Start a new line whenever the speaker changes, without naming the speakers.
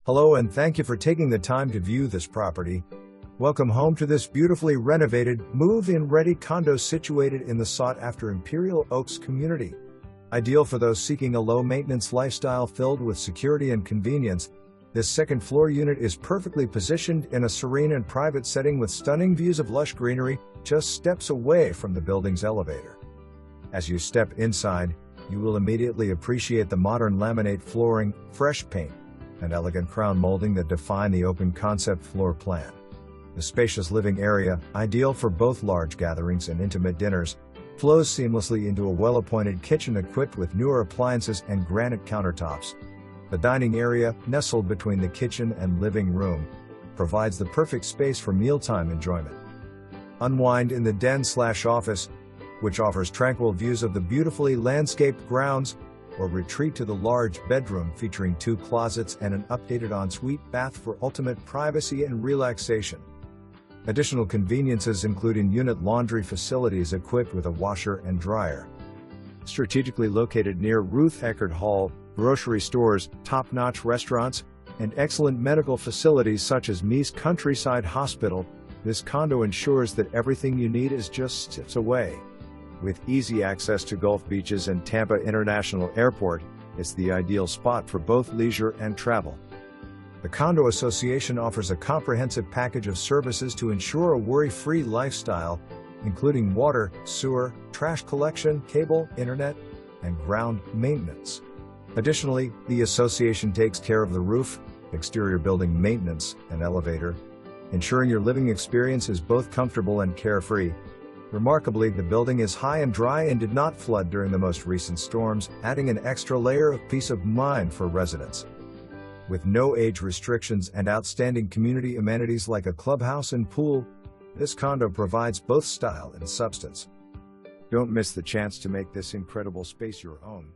Hello and thank you for taking the time to view this property. Welcome home to this beautifully renovated, move-in ready condo situated in the sought-after Imperial Oaks community. Ideal for those seeking a low-maintenance lifestyle filled with security and convenience, this second-floor unit is perfectly positioned in a serene and private setting with stunning views of lush greenery just steps away from the building's elevator. As you step inside, you will immediately appreciate the modern laminate flooring, fresh paint, and elegant crown molding that define the open-concept floor plan. The spacious living area, ideal for both large gatherings and intimate dinners, flows seamlessly into a well-appointed kitchen equipped with newer appliances and granite countertops. The dining area, nestled between the kitchen and living room, provides the perfect space for mealtime enjoyment. Unwind in the den/office, which offers tranquil views of the beautifully landscaped grounds, or retreat to the large bedroom featuring 2 closets and an updated ensuite bath for ultimate privacy and relaxation. Additional conveniences include in-unit laundry facilities equipped with a washer and dryer. Strategically located near Ruth Eckerd Hall, grocery stores, top-notch restaurants, and excellent medical facilities such as Meese Countryside Hospital, this condo ensures that everything you need is just steps away. With easy access to Gulf beaches and Tampa International Airport, it's the ideal spot for both leisure and travel. The Condo Association offers a comprehensive package of services to ensure a worry-free lifestyle, including water, sewer, trash collection, cable, internet, and ground maintenance. Additionally, the association takes care of the roof, exterior building maintenance, and elevator, ensuring your living experience is both comfortable and carefree. Remarkably, the building is high and dry and did not flood during the most recent storms, adding an extra layer of peace of mind for residents. With no age restrictions and outstanding community amenities like a clubhouse and pool, this condo provides both style and substance. Don't miss the chance to make this incredible space your own.